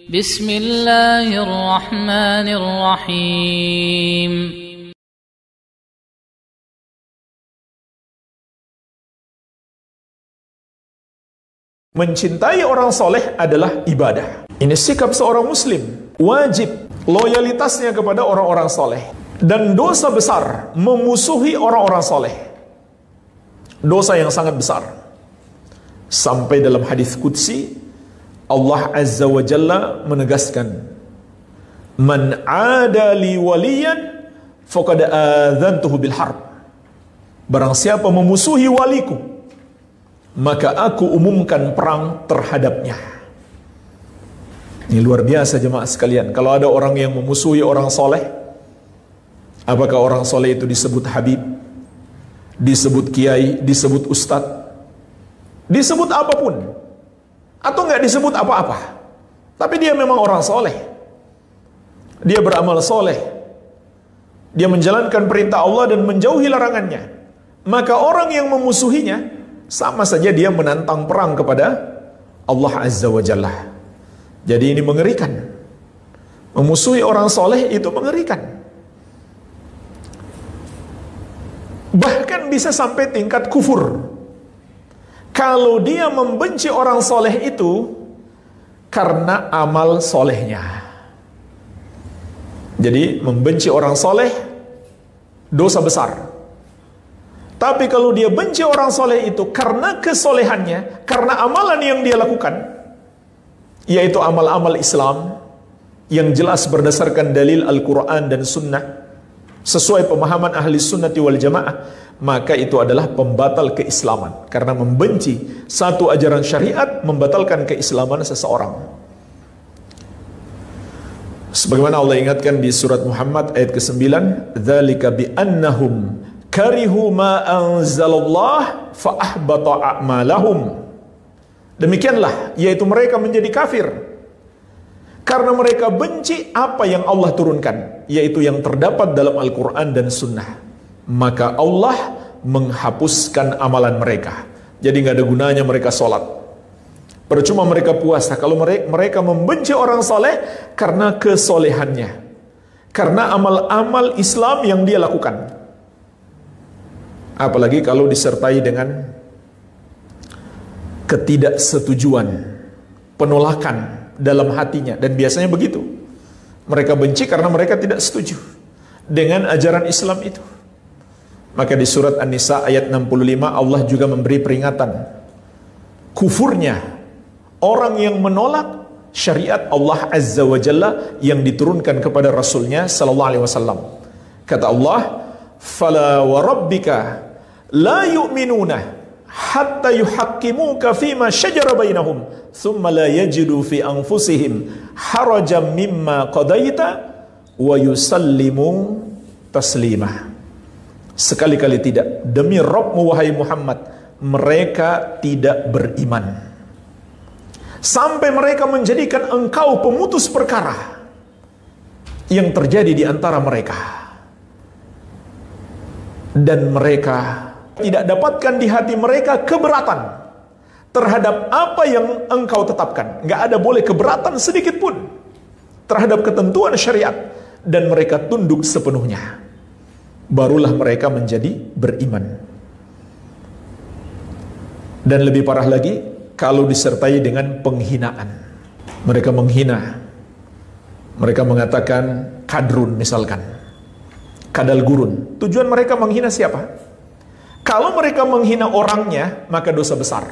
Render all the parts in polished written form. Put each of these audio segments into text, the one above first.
Bismillahirrahmanirrahim. Mencintai orang soleh adalah ibadah. Ini sikap seorang muslim. Wajib loyalitasnya kepada orang-orang soleh. Dan dosa besar memusuhi orang-orang soleh. Dosa yang sangat besar. Sampai dalam hadis qudsi, Allah Azza wa Jalla menegaskan, Man ada li waliyan faqad adzantuhu bil harb. Barang siapa memusuhi waliku, maka aku umumkan perang terhadapnya. Ini luar biasa jemaah sekalian. Kalau ada orang yang memusuhi orang soleh, apakah orang soleh itu disebut habib, disebut kiai, disebut ustadz, disebut apapun, atau nggak disebut apa-apa, tapi dia memang orang soleh, dia beramal soleh, dia menjalankan perintah Allah dan menjauhi larangannya, maka orang yang memusuhinya sama saja dia menantang perang kepada Allah Azza wa Jalla. Jadi ini mengerikan. Memusuhi orang soleh itu mengerikan. Bahkan bisa sampai tingkat kufur. Kalau dia membenci orang soleh itu karena amal solehnya. Jadi membenci orang soleh dosa besar. Tapi kalau dia benci orang soleh itu karena kesolehannya, karena amalan yang dia lakukan, yaitu amal-amal Islam yang jelas berdasarkan dalil Al-Quran dan Sunnah, sesuai pemahaman ahli sunnati wal jamaah, maka itu adalah pembatal keislaman. Karena membenci satu ajaran syariat membatalkan keislaman seseorang. Sebagaimana Allah ingatkan di surat Muhammad ayat ke-9, dzalika bi annahum karihu ma anzalallah fa ahbata a'malahum. Demikianlah, yaitu mereka menjadi kafir karena mereka benci apa yang Allah turunkan, yaitu yang terdapat dalam Al-Quran dan Sunnah. Maka Allah menghapuskan amalan mereka. Jadi nggak ada gunanya mereka sholat, percuma mereka puasa kalau mereka membenci orang soleh karena kesolehannya, karena amal-amal Islam yang dia lakukan. Apalagi kalau disertai dengan ketidaksetujuan, penolakan dalam hatinya. Dan biasanya begitu. Mereka benci karena mereka tidak setuju dengan ajaran Islam itu. Maka di surat An-Nisa ayat 65 Allah juga memberi peringatan kufurnya orang yang menolak syariat Allah Azza wa Jalla yang diturunkan kepada Rasulnya sallallahu alaihi wasallam. Kata Allah, "Fala wa rabbika la yu'minuna hatta yuhaqqimuka fima syajara bainahum thumma la yajidu fi anfusihim harajan mimma qadaita wa yusallimu taslima." Sekali-kali tidak, demi Rabbmu wahai Muhammad, mereka tidak beriman sampai mereka menjadikan engkau pemutus perkara yang terjadi di antara mereka, dan mereka tidak dapatkan di hati mereka keberatan terhadap apa yang engkau tetapkan. Nggak ada boleh keberatan sedikit pun terhadap ketentuan syariat, dan mereka tunduk sepenuhnya. Barulah mereka menjadi beriman. Dan lebih parah lagi kalau disertai dengan penghinaan. Mereka menghina. Mereka mengatakan kadrun misalkan, kadal gurun. Tujuan mereka menghina siapa? Kalau mereka menghina orangnya, maka dosa besar.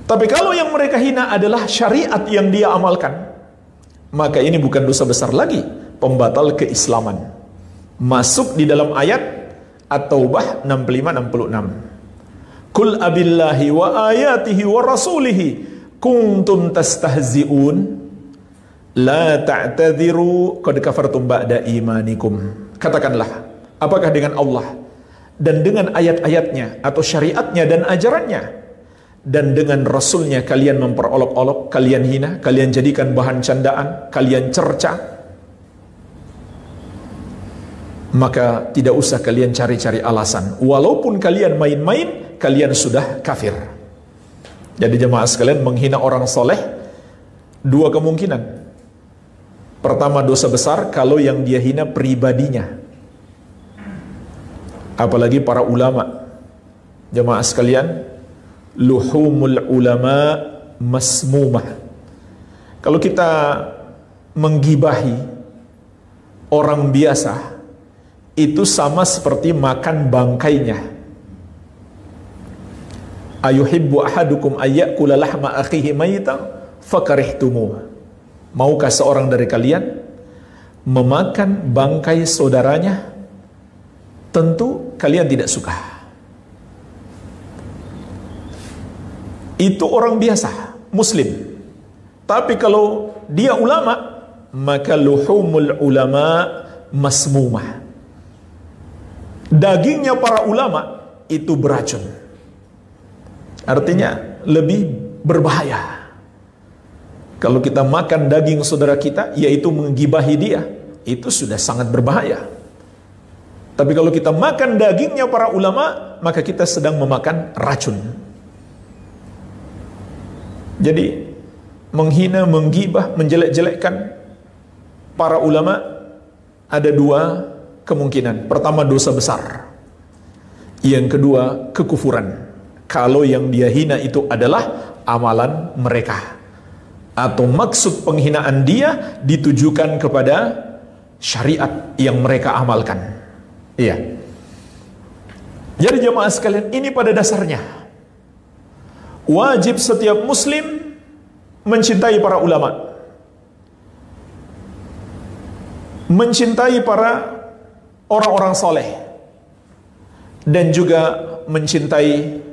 Tapi kalau yang mereka hina adalah syariat yang dia amalkan, maka ini bukan dosa besar lagi, pembatal keislaman. Masuk di dalam ayat At-Taubah 65-66. Kul abillahi wa ayatihi wa rasulihi kuntum tastahzi'un la ta'tadiru qad kafartum ba'da imanikum. Katakanlah, apakah dengan Allah dan dengan ayat-ayatnya atau syariatnya dan ajarannya dan dengan Rasulnya kalian memperolok-olok, kalian hina, kalian jadikan bahan candaan, kalian cerca, maka tidak usah kalian cari-cari alasan. Walaupun kalian main-main, kalian sudah kafir. Jadi jemaah sekalian, menghina orang soleh Dua kemungkinan. Pertama, dosa besar kalau yang dia hina pribadinya, apalagi para ulama. Jemaah sekalian, luhumul ulama masmumah. Kalau kita menggibahi orang biasa, itu sama seperti makan bangkainya. Ayuhibbu ahadukum ayyakula lahma akhihi maytan fakarihtumuh. Maukah seorang dari kalian memakan bangkai saudaranya? Tentu kalian tidak suka. Itu orang biasa, muslim. Tapi kalau dia ulama, maka luhumul ulama masmumah. Dagingnya para ulama itu beracun. Artinya lebih berbahaya. Kalau kita makan daging saudara kita, yaitu menggibahi dia, itu sudah sangat berbahaya. Tapi kalau kita makan dagingnya para ulama, maka kita sedang memakan racun. Jadi menghina, menggibah, menjelek-jelekkan para ulama ada dua kemungkinan. Pertama, dosa besar. Yang kedua, kekufuran. Kalau yang dia hina itu adalah amalan mereka, atau maksud penghinaan dia ditujukan kepada syariat yang mereka amalkan. Iya. Jadi jemaah sekalian, ini pada dasarnya wajib setiap muslim mencintai para ulama, mencintai para orang-orang soleh, dan juga mencintai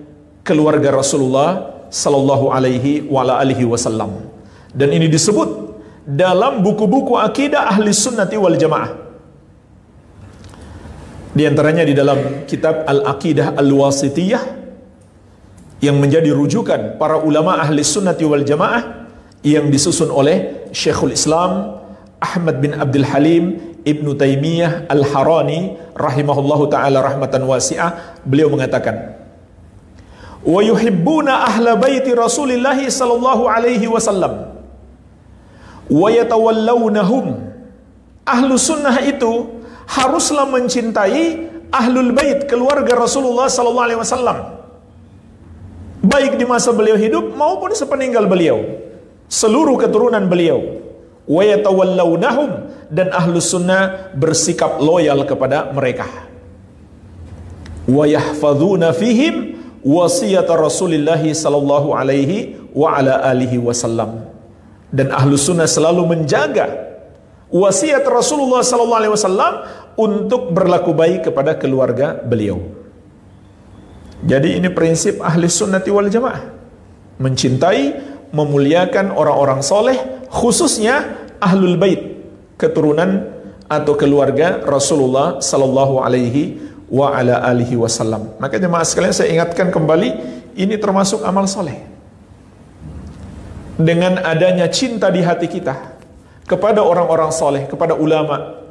keluarga Rasulullah sallallahu alaihi wasallam. Dan ini disebut dalam buku-buku akidah ahli sunnati wal jamaah. Di antaranya di dalam kitab Al-Aqidah Al-Wasitiyah, yang menjadi rujukan para ulama ahli sunnati wal jamaah, yang disusun oleh Syekhul Islam Ahmad bin Abdul Halim Ibnu Taimiyah Al-Harani rahimahullahu ta'ala rahmatan wasi'ah. Beliau mengatakan, wa yuhibbuna ahla baiti Rasulillahi sallallahu alaihi wasallam wa yatawallawnahum. Ahlu sunnah itu haruslah mencintai ahlul bait, keluarga Rasulullah sallallahu alaihi wasallam, baik di masa beliau hidup maupun sepeninggal beliau, seluruh keturunan beliau. Wa yatawallawnahum, dan ahlu sunnah bersikap loyal kepada mereka. Wa yahfadzuna fihim wasiyat Rasulullah sallallahu alaihi wa ala alihi wasallam. Dan ahlu sunnah selalu menjaga wasiat Rasulullah sallallahu alaihi wasallam untuk berlaku baik kepada keluarga beliau. Jadi ini prinsip ahli sunnati wal jamaah, mencintai, memuliakan orang-orang soleh, khususnya ahlul bait, keturunan atau keluarga Rasulullah sallallahu alaihi wa ala alihi wasallam. Maka jemaah sekalian, saya ingatkan kembali, ini termasuk amal soleh. Dengan adanya cinta di hati kita kepada orang-orang soleh, kepada ulama,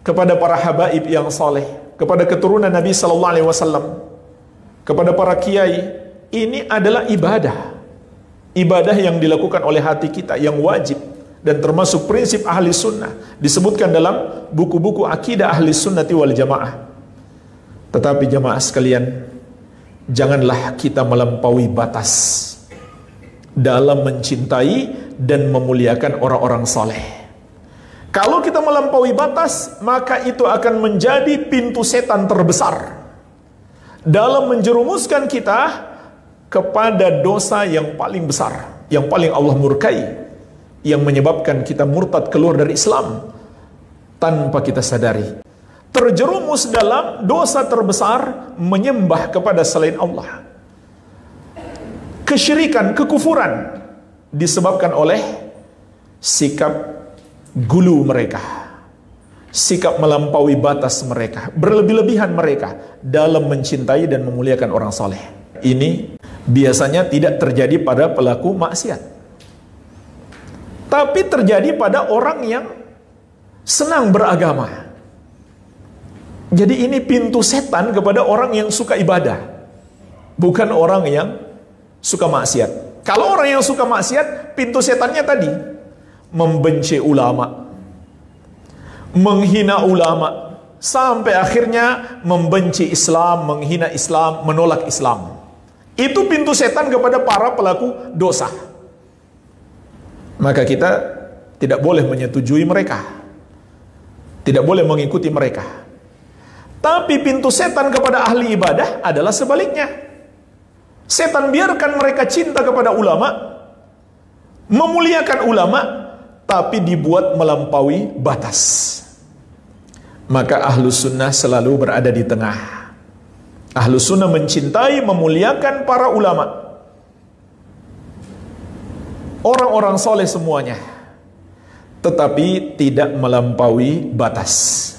kepada para habaib yang soleh, kepada keturunan Nabi sallallahu alaihi wasallam, kepada para kiai, ini adalah ibadah. Ibadah yang dilakukan oleh hati kita, yang wajib, dan termasuk prinsip ahli sunnah, disebutkan dalam buku-buku akidah ahli sunnati wal jamaah. Tetapi jemaah sekalian, janganlah kita melampaui batas dalam mencintai dan memuliakan orang-orang soleh. Kalau kita melampaui batas, maka itu akan menjadi pintu setan terbesar dalam menjerumuskan kita kepada dosa yang paling besar, yang paling Allah murkai, yang menyebabkan kita murtad, keluar dari Islam tanpa kita sadari, terjerumus dalam dosa terbesar, menyembah kepada selain Allah. Kesyirikan, kekufuran disebabkan oleh sikap gulu mereka, sikap melampaui batas mereka, berlebih-lebihan mereka dalam mencintai dan memuliakan orang soleh. Ini biasanya tidak terjadi pada pelaku maksiat, tapi terjadi pada orang yang senang beragama. Jadi ini pintu setan kepada orang yang suka ibadah, bukan orang yang suka maksiat. Kalau orang yang suka maksiat, pintu setannya tadi membenci ulama, menghina ulama, sampai akhirnya membenci Islam, menghina Islam, menolak Islam. Itu pintu setan kepada para pelaku dosa. Maka kita tidak boleh menyetujui mereka, tidak boleh mengikuti mereka. Tapi pintu setan kepada ahli ibadah adalah sebaliknya. Setan biarkan mereka cinta kepada ulama, memuliakan ulama, tapi dibuat melampaui batas. Maka Ahlus Sunnah selalu berada di tengah. Ahlus Sunnah mencintai, memuliakan para ulama, orang-orang soleh semuanya, tetapi tidak melampaui batas.